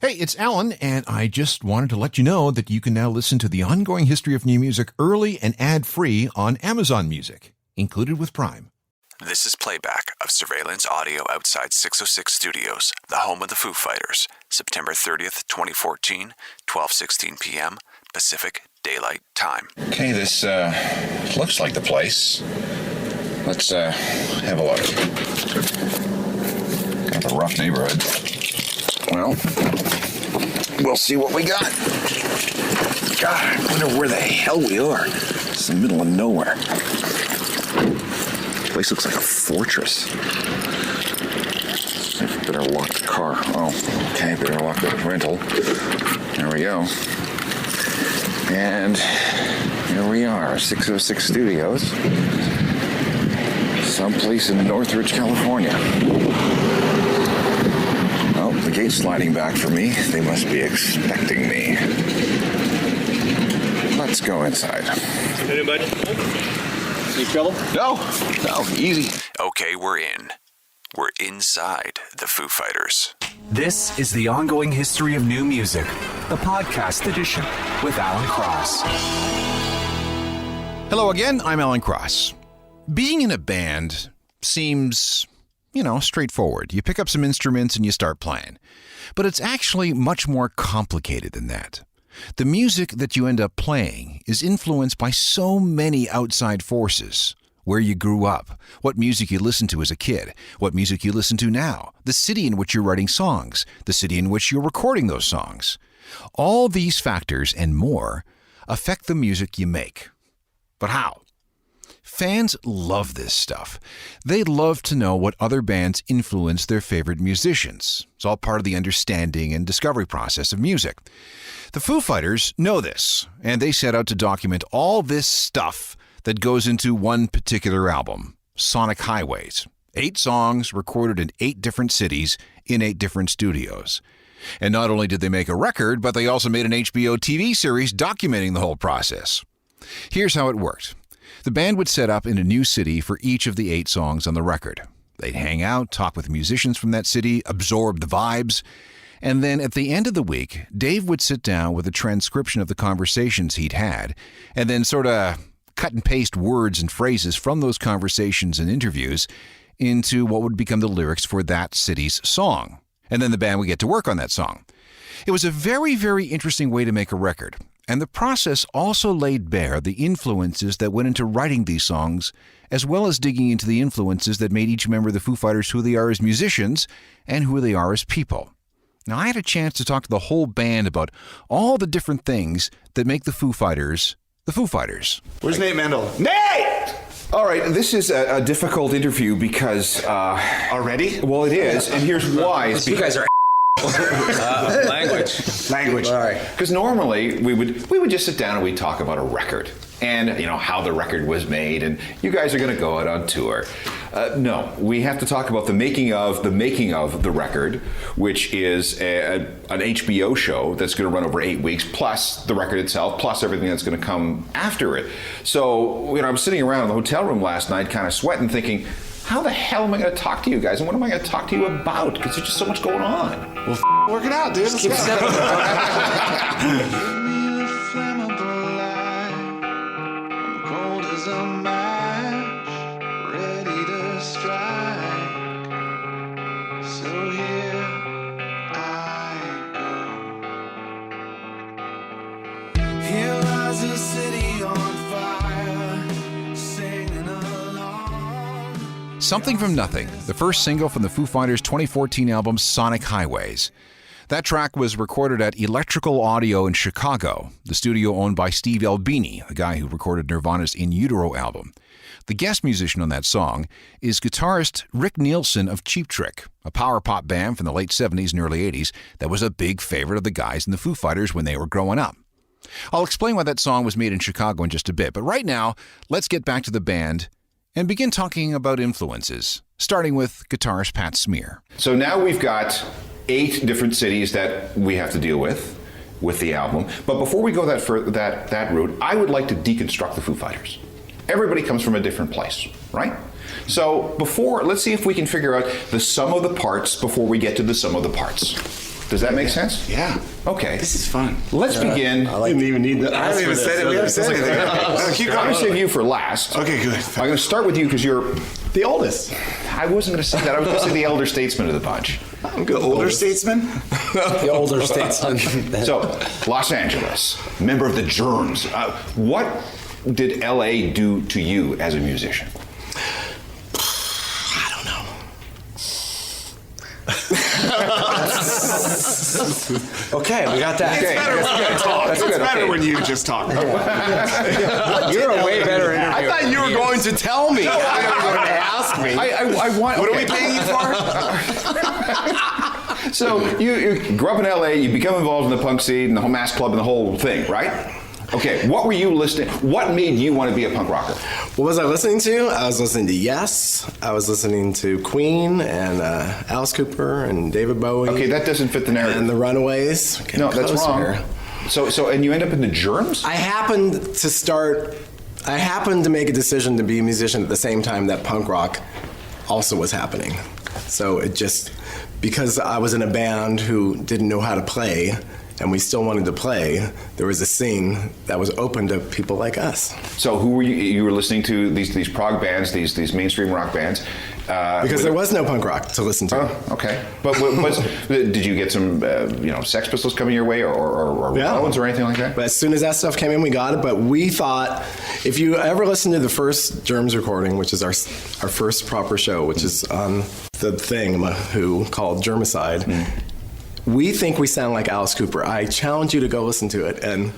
Hey, it's Alan, and I just wanted to let you know that you can now listen to the ongoing history of new music early and ad-free on Amazon Music, included with Prime. This is playback of surveillance audio outside 606 Studios, the home of the Foo Fighters, September 30th, 2014, 12:16 p.m. Pacific Daylight Time. Okay, this looks like the place. Let's have a look. Kind of a rough neighborhood. Well, we'll see what we got. God, I wonder where the hell we are. It's the middle of nowhere. The place looks like a fortress. Better lock the car. Oh, okay, better lock the rental. There we go. And here we are, 606 Studios. Someplace in Northridge, California. Oh, the gate's sliding back for me. They must be expecting me. Let's go inside. Anybody? Any trouble? No, easy. Okay, we're in. We're inside the Foo Fighters. This is the ongoing history of new music, the podcast edition with Alan Cross. Hello again, I'm Alan Cross. Being in a band seems, straightforward. You pick up some instruments and you start playing. But it's actually much more complicated than that. The music that you end up playing is influenced by so many outside forces. Where you grew up, what music you listened to as a kid, what music you listen to now, the city in which you're writing songs, the city in which you're recording those songs. All these factors and more affect the music you make. But how? Fans love this stuff. They love to know what other bands influence their favorite musicians. It's all part of the understanding and discovery process of music. The Foo Fighters know this, and they set out to document all this stuff that goes into one particular album, Sonic Highways. 8 songs recorded in 8 different cities in 8 different studios. And not only did they make a record, but they also made an HBO TV series documenting the whole process. Here's how it worked. The band would set up in a new city for each of the 8 songs on the record. They'd hang out, talk with musicians from that city, absorb the vibes, and then at the end of the week, Dave would sit down with a transcription of the conversations he'd had, and then sort of cut and paste words and phrases from those conversations and interviews into what would become the lyrics for that city's song. And then the band would get to work on that song. It was a very, very interesting way to make a record. And the process also laid bare the influences that went into writing these songs, as well as digging into the influences that made each member of the Foo Fighters who they are as musicians and who they are as people. Now, I had a chance to talk to the whole band about all the different things that make the Foo Fighters the Foo Fighters. Where's Nate Mendel? Nate! All right, this is a difficult interview because... Already? Well, it is, and here's why. You guys are Language. All right. Because normally we would just sit down and we'd talk about a record and how the record was made, and you guys are going to go out on tour. No, we have to talk about the making of the record, which is an HBO show that's going to run over 8 weeks, plus the record itself, plus everything that's going to come after it. So I was sitting around in the hotel room last night, kind of sweating, thinking, how the hell am I going to talk to you guys, and what am I going to talk to you about? Because there's just so much going on. Well, work it out, dude. Let's keep it simple. Something from Nothing, the first single from the Foo Fighters' 2014 album Sonic Highways. That track was recorded at Electrical Audio in Chicago, the studio owned by Steve Albini, the guy who recorded Nirvana's In Utero album. The guest musician on that song is guitarist Rick Nielsen of Cheap Trick, a power pop band from the late 70s and early 80s that was a big favorite of the guys in the Foo Fighters when they were growing up. I'll explain why that song was made in Chicago in just a bit, but right now, let's get back to the band and begin talking about influences, starting with guitarist Pat Smear. So now we've got 8 different cities that we have to deal with the album. But before we go that route, I would like to deconstruct the Foo Fighters. Everybody comes from a different place, right? So let's see if we can figure out the sum of the parts before we get to the sum of the parts. Does that make sense? Yeah. Okay. This is fun. Let's begin. Didn't even need that. I haven't even said it. We haven't said anything. Keep I'm going going. to save you for last. Okay, good. I'm going to start with you because you're The oldest. I wasn't going to say that. I was going to say the elder statesman of the bunch. I'm good. Older statesman? The older statesman. So, Los Angeles, member of the Germs. What did LA do to you as a musician? I don't know. Okay, we got that. Okay, that's good. It's better Okay. when you just talk. You're a way better interviewer. I thought you were going to tell me. I thought you were going to ask me. I want. What are okay. we paying you for? So you grew up in LA, you become involved in the punk scene, and the whole mass club, and the whole thing, right? Okay, what were you listening? What made you want to be a punk rocker? What was I listening to? I was listening to Yes. I was listening to Queen and Alice Cooper and David Bowie. Okay, that doesn't fit the narrative. And the Runaways. Getting No, that's closer wrong. here. So, and you end up in the Germs? I happened to make a decision to be a musician at the same time that punk rock also was happening. So it just, because I was in a band who didn't know how to play, and we still wanted to play, there was a scene that was open to people like us. So who were you? You were listening to these prog bands, these mainstream rock bands. Because there was no punk rock to listen to. Oh, okay. But did you get some, Sex Pistols coming your way, or Yeah. Ramones or anything like that? But as soon as that stuff came in, we got it. But we thought, if you ever listen to the first Germs recording, which is our first proper show, which is on the thing who called Germicide, we think we sound like Alice Cooper. I challenge you to go listen to it and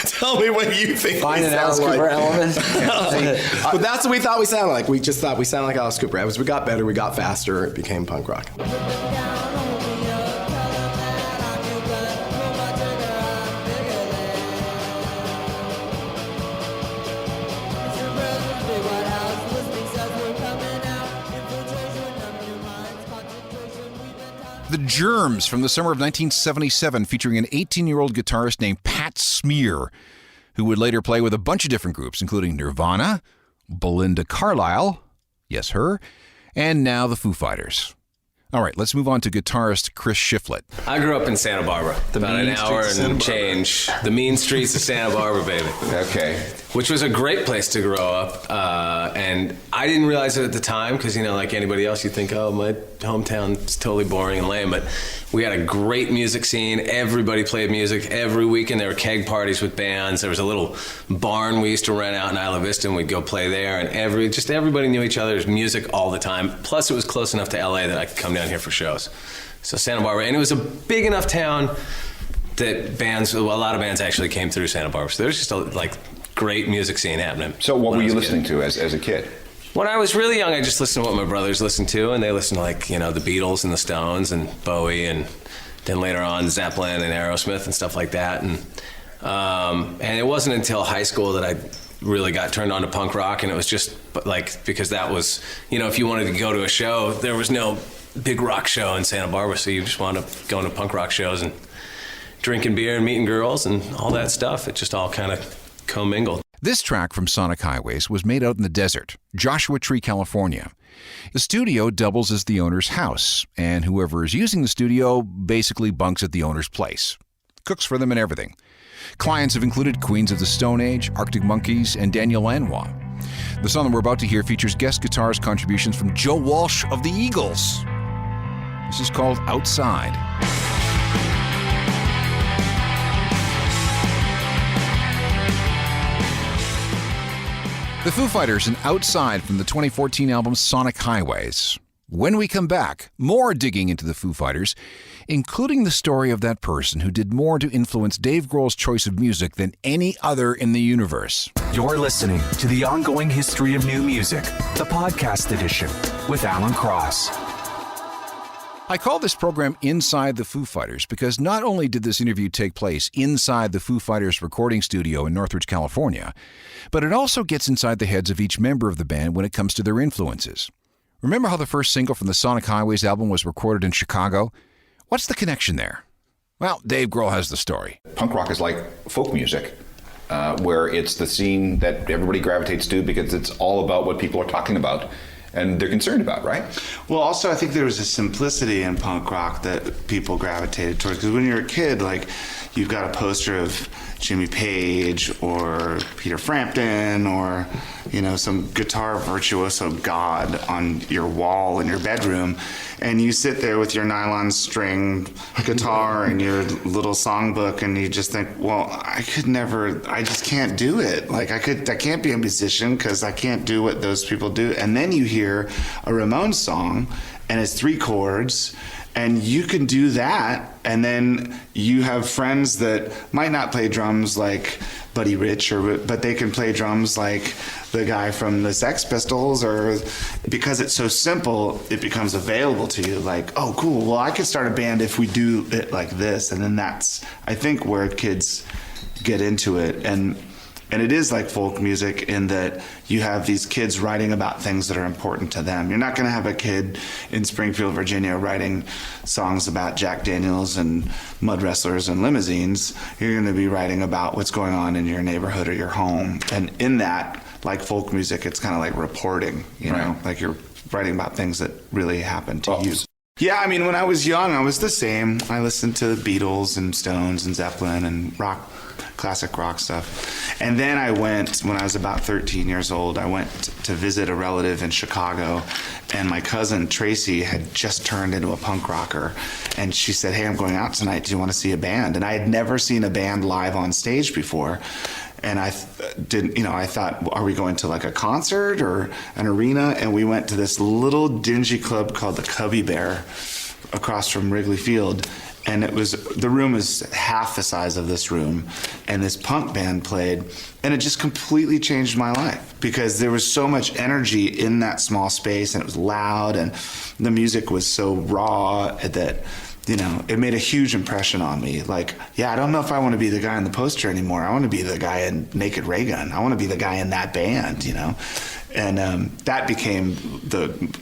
tell me what you think. Find we an sound Alice like. Cooper element. But that's what we thought we sounded like. We just thought we sounded like Alice Cooper. As we got better, we got faster, it became punk rock. The Germs from the summer of 1977, featuring an 18-year-old guitarist named Pat Smear, who would later play with a bunch of different groups, including Nirvana, Belinda Carlisle, yes, her, and now the Foo Fighters. All right, let's move on to guitarist Chris Shiflett. I grew up in Santa Barbara, about an hour and change. The mean streets of Santa Barbara, baby. Okay. Which was a great place to grow up. And I didn't realize it at the time because, like anybody else, you think, oh, my hometown's totally boring and lame. But we had a great music scene. Everybody played music every weekend. There were keg parties with bands. There was a little barn we used to rent out in Isla Vista, and we'd go play there. And everybody knew each other's music all the time. Plus, it was close enough to LA that I could come down here for shows. So Santa Barbara, and it was a big enough town that a lot of bands actually came through Santa Barbara. So there was just a great music scene happening. So what were you listening to as a kid? When I was really young, I just listened to what my brothers listened to, and they listened to the Beatles and the Stones and Bowie, and then later on Zeppelin and Aerosmith and stuff like that. And it wasn't until high school that I really got turned on to punk rock, and it was just because that was, if you wanted to go to a show, there was no big rock show in Santa Barbara, so you just wound up going to punk rock shows and drinking beer and meeting girls and all that stuff. It just all kind of commingled. This track from Sonic Highways was made out in the desert, Joshua Tree, California. The studio doubles as the owner's house, and whoever is using the studio basically bunks at the owner's place. Cooks for them and everything. Clients have included Queens of the Stone Age, Arctic Monkeys, and Daniel Lanois. The song that we're about to hear features guest guitarist contributions from Joe Walsh of the Eagles. This is called Outside. The Foo Fighters and Outside from the 2014 album Sonic Highways. When we come back, more digging into the Foo Fighters, including the story of that person who did more to influence Dave Grohl's choice of music than any other in the universe. You're listening to The Ongoing History of New Music, the podcast edition with Alan Cross. I call this program Inside the Foo Fighters because not only did this interview take place inside the Foo Fighters recording studio in Northridge, California, but it also gets inside the heads of each member of the band when it comes to their influences. Remember how the first single from the Sonic Highways album was recorded in Chicago? What's the connection there? Well, Dave Grohl has the story. Punk rock is like folk music, where it's the scene that everybody gravitates to because it's all about what people are talking about. and they're concerned about, right? Well, also, I think there was a simplicity in punk rock that people gravitated towards. Because when you're a kid, like, you've got a poster of Jimmy Page or Peter Frampton or, you know, some guitar virtuoso god on your wall in your bedroom, and you sit there with your nylon string guitar and your little songbook, and you just think, well, I just can't do it. Like, I can't be a musician because I can't do what those people do. And then you hear a Ramones song, and it's 3 chords, and you can do that, and then you have friends that might not play drums like Buddy Rich, but they can play drums like the guy from the Sex Pistols, or because it's so simple, it becomes available to you. Like, oh, cool, well, I could start a band if we do it like this, and then that's, I think, where kids get into it. And it is like folk music in that you have these kids writing about things that are important to them. You're not going to have a kid in Springfield, Virginia writing songs about Jack Daniels and mud wrestlers and limousines. You're going to be writing about what's going on in your neighborhood or your home. And in that, like folk music, it's kind of like reporting, you know, like you're writing about things that really happen to you. Yeah, I mean, when I was young, I was the same. I listened to the Beatles and Stones and Zeppelin and classic rock stuff. And then I went, when I was about 13 years old, I went to visit a relative in Chicago, and my cousin Tracy had just turned into a punk rocker, and she said, hey, I'm going out tonight, do you want to see a band? And I had never seen a band live on stage before. And I thought, are we going to like a concert or an arena? And we went to this little dingy club called the Cubby Bear across from Wrigley Field. And the room was half the size of this room, and this punk band played, and it just completely changed my life because there was so much energy in that small space, and it was loud, and the music was so raw that, you know, it made a huge impression on me. Like, yeah, I don't know if I want to be the guy on the poster anymore. I want to be the guy in Naked Ray Gun. I want to be the guy in that band, you know. And that became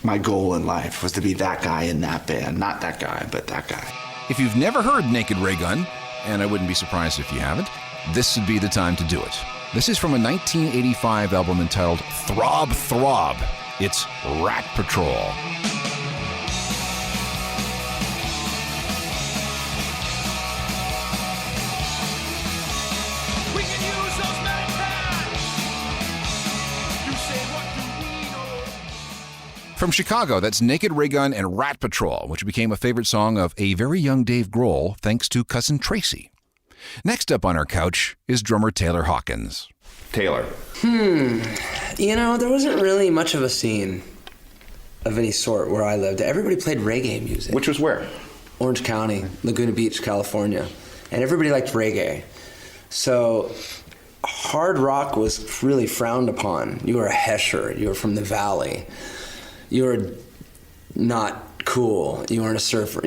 my goal in life, was to be that guy in that band. Not that guy, but that guy. If you've never heard Naked Ray Gun, and I wouldn't be surprised if you haven't, this would be the time to do it. This is from a 1985 album entitled Throb Throb. It's Rat Patrol. From Chicago, that's Naked Ray Gun and Rat Patrol, which became a favorite song of a very young Dave Grohl thanks to cousin Tracy. Next up on our couch is drummer Taylor Hawkins. Taylor. You know, there wasn't really much of a scene of any sort where I lived. Everybody played reggae music. Which was where? Orange County, Laguna Beach, California. And everybody liked reggae. So hard rock was really frowned upon. You were a Hesher. You were from the Valley. You were not cool. You weren't a surfer.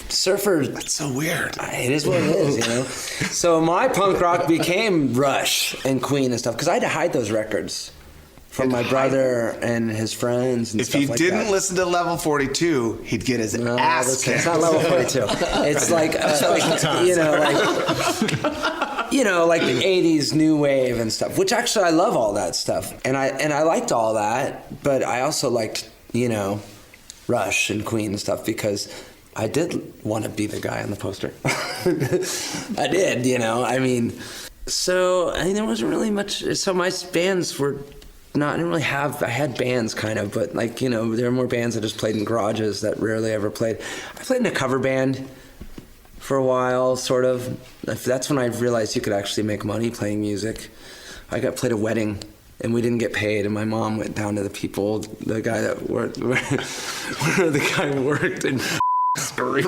Surfer. That's so weird. It is what it is, you know. So my punk rock became Rush and Queen and stuff because I had to hide those records from my brother and his friends and if stuff he like that. didn't listen to Level 42, he'd get his ass kicked. It's not Level 42. It's like like the 80s new wave and stuff, which actually I love all that stuff. And I liked all that, but I also liked, you know, Rush and Queen and stuff because I did want to be the guy on the poster. I did, you know, I mean, so I mean, there wasn't really much, so my bands were I didn't really have, I had bands kind of, but like, you know, there were more bands that just played in garages that rarely ever played. I played in a cover band for a while, sort of. That's when I realized you could actually make money playing music. I played a wedding, and we didn't get paid, and my mom went down to the people, the guy that worked, where the guy worked, and we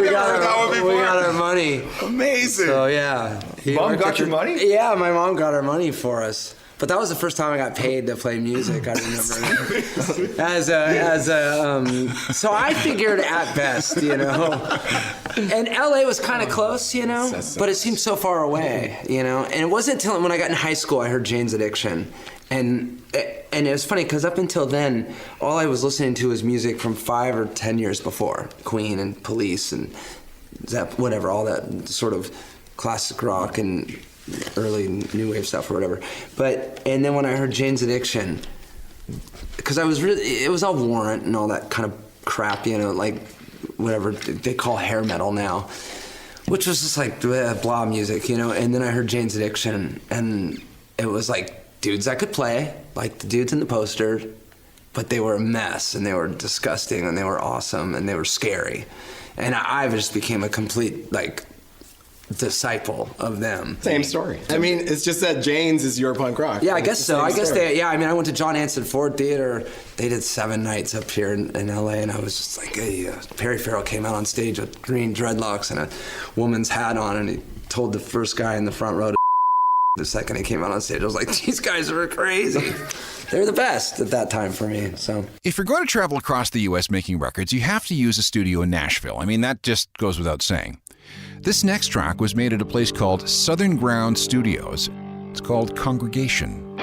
got our money. Amazing. So yeah. Mom got your money? Yeah, my mom got our money for us. But that was the first time I got paid to play music. I remember. So I figured at best, you know. And LA was kind of close, you know, but it seemed so far away, you know. And it wasn't until when I got in high school I heard Jane's Addiction. And it was funny because up until then, all I was listening to was music from 5 or 10 years before. Queen and Police and whatever, all that sort of classic rock and early new wave stuff or whatever. And then when I heard Jane's Addiction, because it was all Warrant and all that kind of crap, you know, like whatever they call hair metal now, which was just like blah music, you know. And then I heard Jane's Addiction, and it was like dudes that could play, like the dudes in the poster, but they were a mess, and they were disgusting, and they were awesome, and they were scary. And I just became a complete, like, disciple of them. Same story. I mean, it's just that Jane's is your punk rock. Yeah, I guess so. I guess story. I mean, I went to John Anson Ford Theater. They did 7 nights up here in LA, and I was just like, hey, Perry Farrell came out on stage with green dreadlocks and a woman's hat on, and he told the first guy in the front row to the second he came out on stage. I was like, these guys are crazy. They're the best at that time for me. So, If you're going to travel across the U.S. making records, you have to use a studio in Nashville. I mean, that just goes without saying. This next track was made at a place called Southern Ground Studios. It's called Congregation.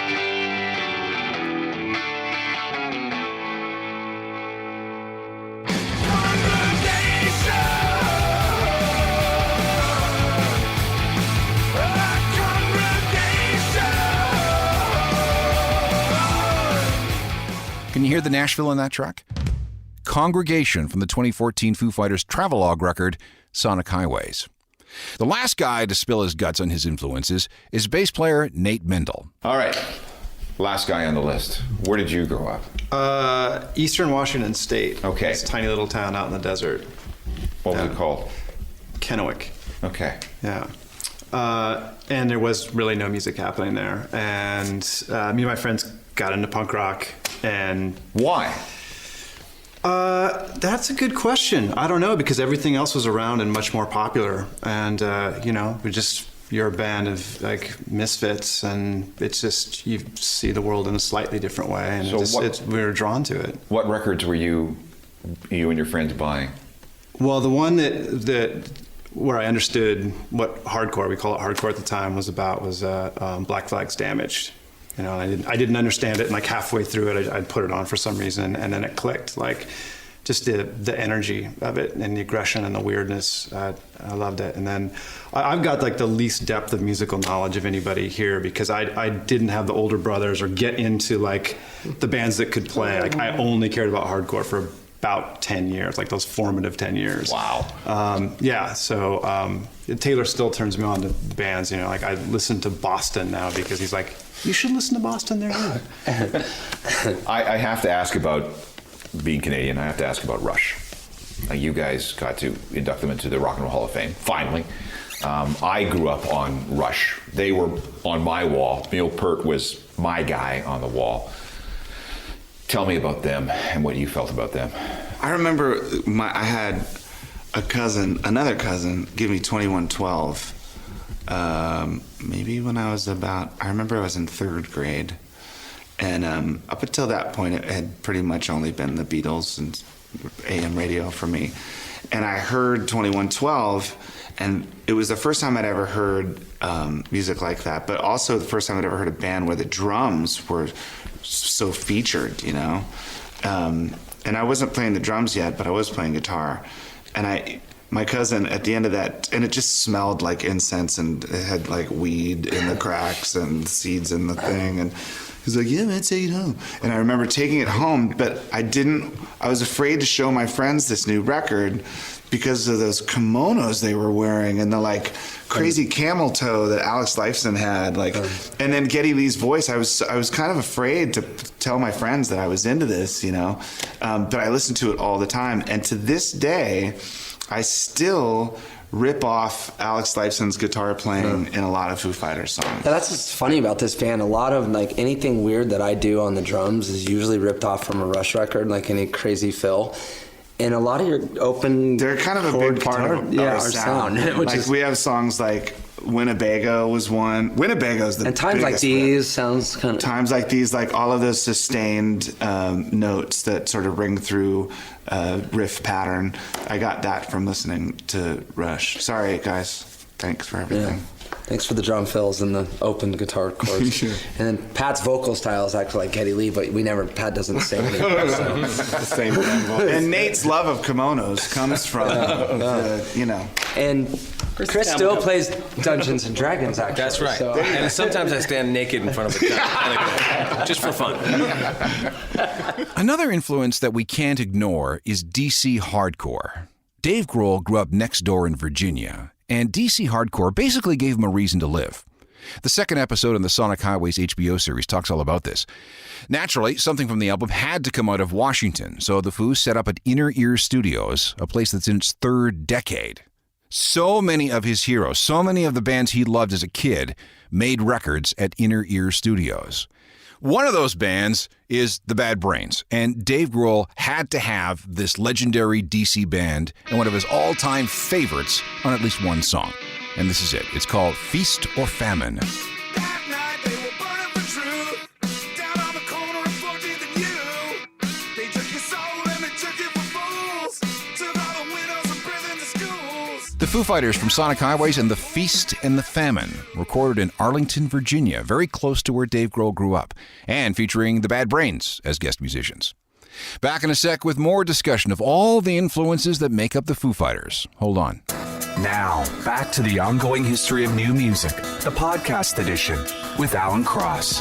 Can you hear the Nashville in that track? Congregation from the 2014 Foo Fighters travelogue record, Sonic Highways. The last guy to spill his guts on his influences is bass player Nate Mendel. All right, last guy on the list. Where did you grow up? Eastern Washington State. Okay. It's a tiny little town out in the desert. What was it called? Kennewick. Okay. Yeah. And there was really no music happening there. And me and my friends got into punk rock. And why? That's a good question. I don't know, because everything else was around and much more popular. And, you know, you're a band of like misfits, and it's just, you see the world in a slightly different way. And So we were drawn to it. What records were you and your friends buying? Well, the one that where I understood what hardcore, we call it hardcore at the time, was about was Black Flag's Damaged. You know, I didn't understand it, and like halfway through it, I'd put it on for some reason, and then it clicked. Like, just the energy of it, and the aggression and the weirdness. I loved it. And then I've got like the least depth of musical knowledge of anybody here, because I didn't have the older brothers or get into like the bands that could play. Like, I only cared about hardcore for about 10 years, like those formative 10 years. Wow. Yeah, so Taylor still turns me on to bands, you know, like I listen to Boston now because he's like, you should listen to Boston, they're good. I have to ask about, being Canadian, I have to ask about Rush. You guys got to induct them into the Rock and Roll Hall of Fame, finally. I grew up on Rush. They were on my wall. Neil Peart was my guy on the wall. Tell me about them and what you felt about them. I remember I had another cousin, give me 2112. Maybe when I remember I was in 3rd grade. And up until that point, it had pretty much only been the Beatles and AM radio for me. And I heard 2112, and it was the first time I'd ever heard music like that, but also the first time I'd ever heard a band where the drums were so featured, you know. And I wasn't playing the drums yet, but I was playing guitar. And my cousin, at the end of that, and it just smelled like incense, and it had like weed in the cracks and seeds in the thing, and he's like, yeah, man, take it home. And I remember taking it home, but I was afraid to show my friends this new record because of those kimonos they were wearing and the like crazy camel toe that Alex Lifeson had, like, and then Geddy Lee's voice. I was kind of afraid to tell my friends that I was into this, you know, but I listened to it all the time. And to this day, I still rip off Alex Lifeson's guitar playing in a lot of Foo Fighters songs. Yeah, that's what's funny about this band. A lot of like anything weird that I do on the drums is usually ripped off from a Rush record, like any crazy fill. And a lot of your open, they're kind of a big part of our sound. Like we have songs like Winnebago was one. Winnebago's the and times like these sounds kind of times like these, like all of those sustained notes that sort of ring through riff pattern. I got that from listening to Rush. Sorry guys, thanks for everything. Yeah. Thanks for the drum fills and the open guitar chords. Sure. And then Pat's vocal style is actually like Geddy Lee, but Pat doesn't sing anymore. So. The same thing. And Nate's love of kimonos comes from, you know. And Chris still plays Dungeons and Dragons, actually. That's right. So. And sometimes I stand naked in front of a giant just for fun. Another influence that we can't ignore is DC hardcore. Dave Grohl grew up next door in Virginia, and DC hardcore basically gave him a reason to live. The second episode in the Sonic Highways HBO series talks all about this. Naturally, something from the album had to come out of Washington, so the Foo set up at Inner Ear Studios, a place that's in its third decade. So many of his heroes, so many of the bands he loved as a kid, made records at Inner Ear Studios. One of those bands is the Bad Brains, and Dave Grohl had to have this legendary DC band and one of his all-time favorites on at least one song. And this is it. It's called Feast or Famine. That night they were burning for truth. Down on the corner of 14th and U. They took your soul and they took it for fools. Took all the widows and prison to schools. The Foo Fighters from Sonic Highways and The Feast and the Famine, recorded in Arlington, Virginia, very close to where Dave Grohl grew up, and featuring the Bad Brains as guest musicians. Back in a sec with more discussion of all the influences that make up the Foo Fighters. Hold on. Now, back to the ongoing history of new music, the podcast edition with Alan Cross.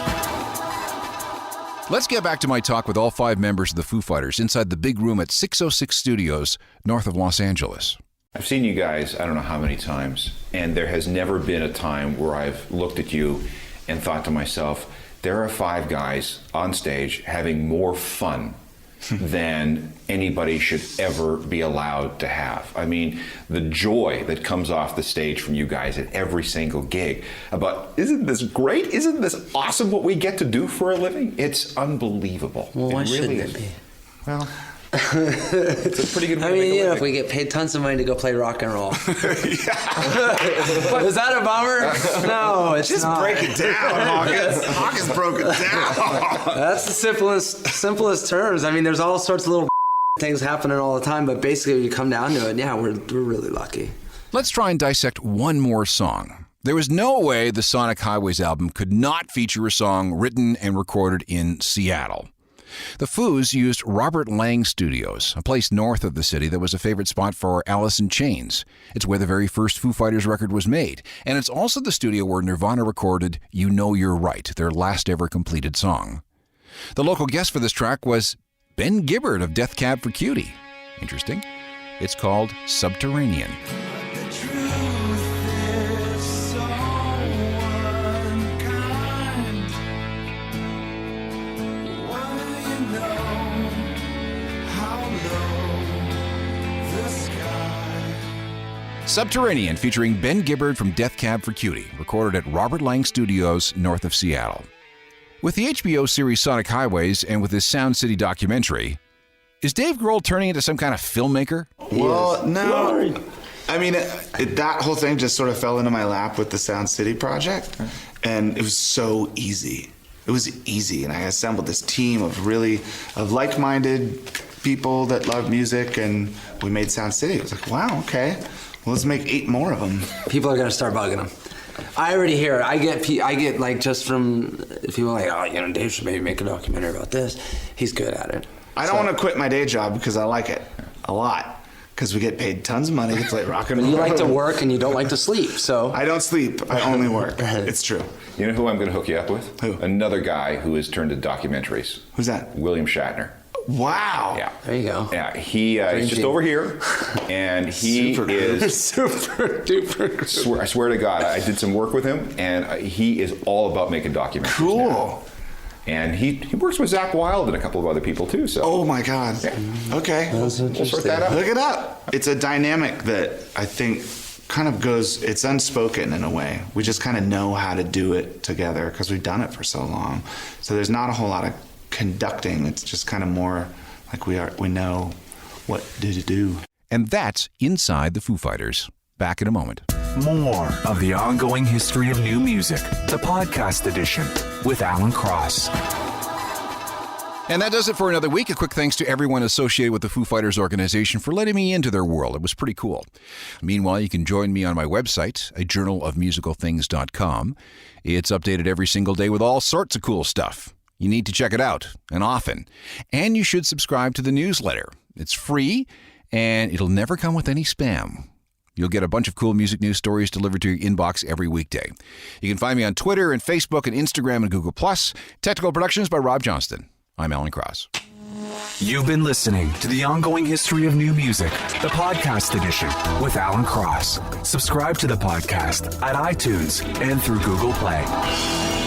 Let's get back to my talk with all 5 members of the Foo Fighters inside the big room at 606 Studios, north of Los Angeles. I've seen you guys, I don't know how many times, and there has never been a time where I've looked at you and thought to myself, there are 5 guys on stage having more fun than anybody should ever be allowed to have. I mean, the joy that comes off the stage from you guys at every single gig about, isn't this great? Isn't this awesome what we get to do for a living? It's unbelievable. Well, why shouldn't it is. be? Well, it's a pretty good way I to mean, make a you know, living. if we get paid tons of money to go play rock and roll. Is that a bummer? No, it's Just not. break it down, Hawkins. Hawkins broke it down. That's the simplest terms. I mean, there's all sorts of little things happening all the time, but basically, when you come down to it, yeah, we're really lucky. Let's try and dissect one more song. There was no way the Sonic Highways album could not feature a song written and recorded in Seattle. The Foos used Robert Lang Studios, a place north of the city that was a favorite spot for Alice in Chains. It's where the very first Foo Fighters record was made, and it's also the studio where Nirvana recorded You Know You're Right, their last ever completed song. The local guest for this track was Ben Gibbard of Death Cab for Cutie. Interesting. It's called Subterranean. Subterranean, featuring Ben Gibbard from Death Cab for Cutie, recorded at Robert Lang Studios, north of Seattle. With the HBO series Sonic Highways and with his Sound City documentary, is Dave Grohl turning into some kind of filmmaker? Well, no. I mean, that whole thing just sort of fell into my lap with the Sound City project, and it was so easy. It was easy, and I assembled this team of like-minded people that love music, and we made Sound City. It was like, wow, okay. Well, let's make 8 more of them. People are gonna start bugging him. I already hear it. I get like just from people like, oh, you know, Dave should maybe make a documentary about this. He's good at it. I don't want to quit my day job because I like it a lot. Because we get paid tons of money to play rock and roll. But you like to work and you don't like to sleep, so. I don't sleep. I only work. It's true. You know who I'm going to hook you up with? Who? Another guy who has turned to documentaries. Who's that? William Shatner. Wow. Yeah. There you go. Yeah, he's just over here, and he is super duper. I swear to God, I did some work with him, and he is all about making documentaries. Cool. Now. And he works with Zach Wilde and a couple of other people too. So. Oh my God. Yeah. Okay. We'll sort that out. Look it up. It's a dynamic that I think kind of goes. It's unspoken in a way. We just kind of know how to do it together because we've done it for so long. So there's not a whole lot of conducting. It's just kind of more like we know what to do. And that's Inside the Foo Fighters. Back in a moment. More of the ongoing history of new music, the podcast edition with Alan Cross. And that does it for another week. A quick thanks to everyone associated with the Foo Fighters organization for letting me into their world. It was pretty cool. Meanwhile, you can join me on my website, a journalofmusicalthings.com. It's updated every single day with all sorts of cool stuff. You need to check it out, and often. And you should subscribe to the newsletter. It's free, and it'll never come with any spam. You'll get a bunch of cool music news stories delivered to your inbox every weekday. You can find me on Twitter and Facebook and Instagram and Google+. Technical Productions by Rob Johnston. I'm Alan Cross. You've been listening to The Ongoing History of New Music, the podcast edition with Alan Cross. Subscribe to the podcast at iTunes and through Google Play.